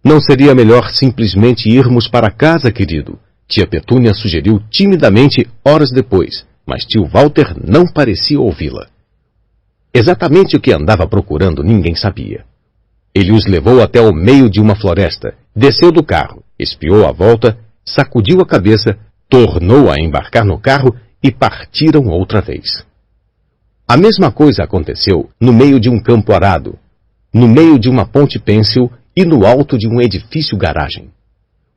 Não seria melhor simplesmente irmos para casa, querido? Tia Petúnia sugeriu timidamente horas depois, mas tio Walter não parecia ouvi-la. Exatamente o que andava procurando ninguém sabia. Ele os levou até o meio de uma floresta, desceu do carro, espiou à volta, sacudiu a cabeça, tornou a embarcar no carro e partiram outra vez. A mesma coisa aconteceu no meio de um campo arado, no meio de uma ponte pêncil e no alto de um edifício garagem.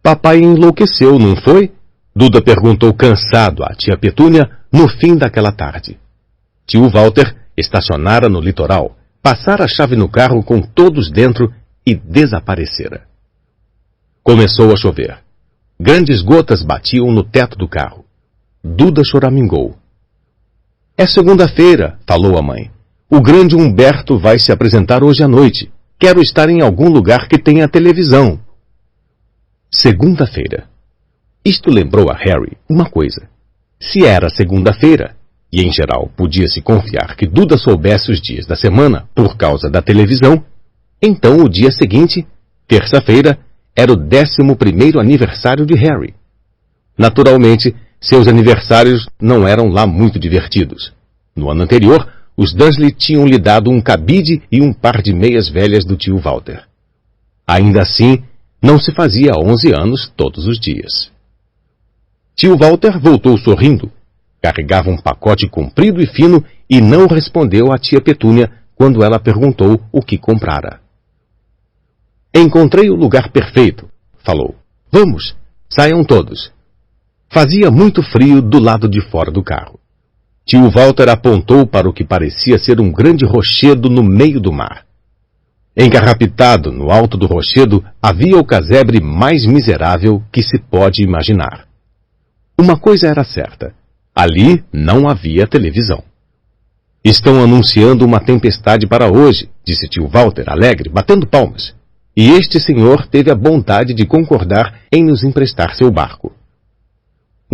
Papai enlouqueceu, não foi? Duda perguntou cansado à tia Petúnia no fim daquela tarde. Tio Walter estacionara no litoral, passara a chave no carro com todos dentro e desaparecera. Começou a chover. Grandes gotas batiam no teto do carro. Duda choramingou. É segunda-feira, falou a mãe. O grande Humberto vai se apresentar hoje à noite. Quero estar em algum lugar que tenha televisão. Segunda-feira. Isto lembrou a Harry uma coisa. Se era segunda-feira, e em geral podia-se confiar que Duda soubesse os dias da semana por causa da televisão, então o dia seguinte, terça-feira, era o 11º aniversário de Harry. Naturalmente, seus aniversários não eram lá muito divertidos. No ano anterior, os Dursley tinham lhe dado um cabide e um par de meias velhas do tio Walter. Ainda assim, não se fazia 11 anos todos os dias. Tio Walter voltou sorrindo. Carregava um pacote comprido e fino e não respondeu à tia Petúnia quando ela perguntou o que comprara. Encontrei o lugar perfeito, falou. Vamos, saiam todos. Fazia muito frio do lado de fora do carro. Tio Walter apontou para o que parecia ser um grande rochedo no meio do mar. Encarrapitado no alto do rochedo havia o casebre mais miserável que se pode imaginar. Uma coisa era certa. Ali não havia televisão. Estão anunciando uma tempestade para hoje, disse tio Walter, alegre, batendo palmas. E este senhor teve a bondade de concordar em nos emprestar seu barco.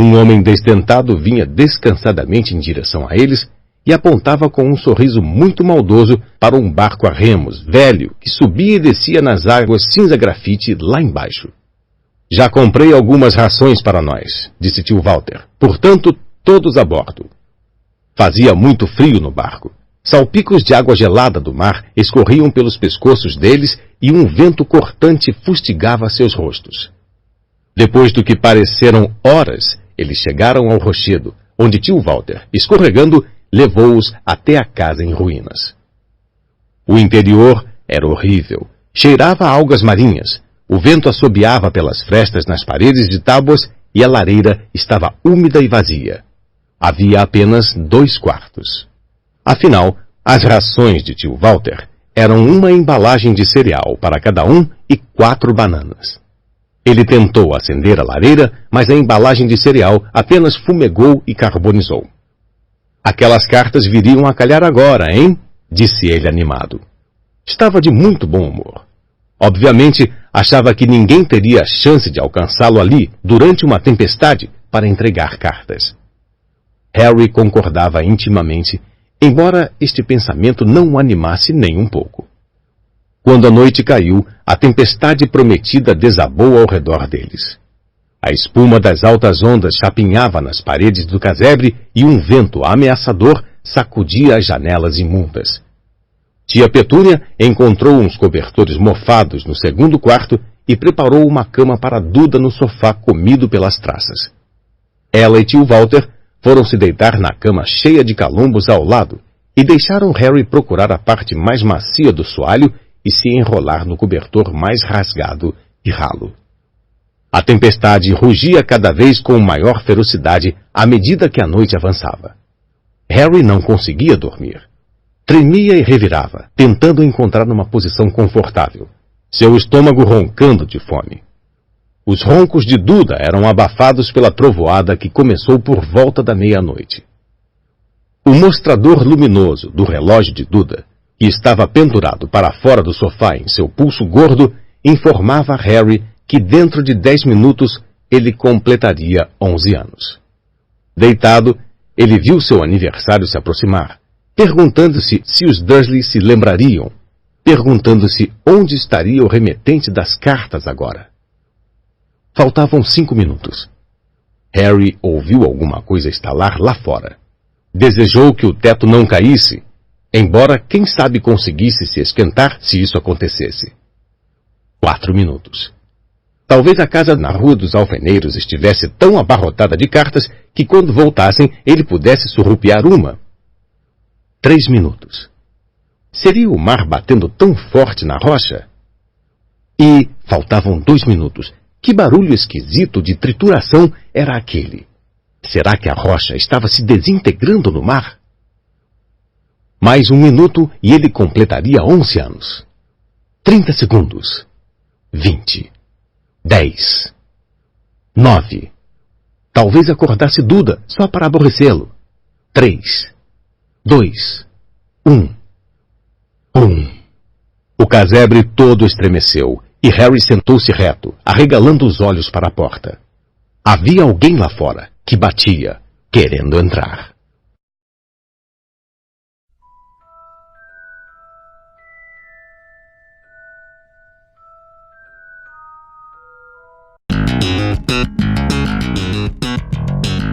Um homem desdentado vinha descansadamente em direção a eles e apontava com um sorriso muito maldoso para um barco a remos, velho, que subia e descia nas águas cinza-grafite lá embaixo. Já comprei algumas rações para nós, disse tio Walter. Portanto, todos a bordo. Fazia muito frio no barco. Salpicos de água gelada do mar escorriam pelos pescoços deles e um vento cortante fustigava seus rostos. Depois do que pareceram horas, eles chegaram ao rochedo, onde tio Walter, escorregando, levou-os até a casa em ruínas. O interior era horrível. Cheirava a algas marinhas. O vento assobiava pelas frestas nas paredes de tábuas e a lareira estava úmida e vazia. Havia apenas 2 quartos. Afinal, as rações de tio Walter eram uma embalagem de cereal para cada um e 4 bananas. Ele tentou acender a lareira, mas a embalagem de cereal apenas fumegou e carbonizou. Aquelas cartas viriam a calhar agora, hein? Disse ele animado. Estava de muito bom humor. Obviamente, achava que ninguém teria a chance de alcançá-lo ali, durante uma tempestade, para entregar cartas. Harry concordava intimamente, embora este pensamento não o animasse nem um pouco. Quando a noite caiu, a tempestade prometida desabou ao redor deles. A espuma das altas ondas chapinhava nas paredes do casebre e um vento ameaçador sacudia as janelas imundas. Tia Petúnia encontrou uns cobertores mofados no segundo quarto e preparou uma cama para Duda no sofá comido pelas traças. Ela e tio Walter foram se deitar na cama cheia de calombos ao lado e deixaram Harry procurar a parte mais macia do soalho e se enrolar no cobertor mais rasgado e ralo. A tempestade rugia cada vez com maior ferocidade à medida que a noite avançava. Harry não conseguia dormir. Tremia e revirava, tentando encontrar uma posição confortável, seu estômago roncando de fome. Os roncos de Duda eram abafados pela trovoada que começou por volta da meia-noite. O mostrador luminoso do relógio de Duda, que estava pendurado para fora do sofá em seu pulso gordo, informava a Harry que dentro de 10 minutos ele completaria 11 anos. Deitado, ele viu seu aniversário se aproximar, perguntando-se se os Dursley se lembrariam. perguntando-se onde estaria o remetente das cartas agora. Faltavam 5 minutos. Harry ouviu alguma coisa estalar lá fora. Desejou que o teto não caísse, embora quem sabe conseguisse se esquentar se isso acontecesse. 4 minutos. Talvez a casa na Rua dos Alfeneiros estivesse tão abarrotada de cartas que quando voltassem ele pudesse surrupiar uma. 3 minutos. Seria o mar batendo tão forte na rocha? E faltavam 2 minutos. Que barulho esquisito de trituração era aquele? Será que a rocha estava se desintegrando no mar? Mais 1 minuto e ele completaria 11 anos. 30 segundos. 20. 10. 9. Talvez acordasse Duda só para aborrecê-lo. 3. 2. 1. O casebre todo estremeceu e Harry sentou-se reto, arregalando os olhos para a porta. Havia alguém lá fora que batia, querendo entrar.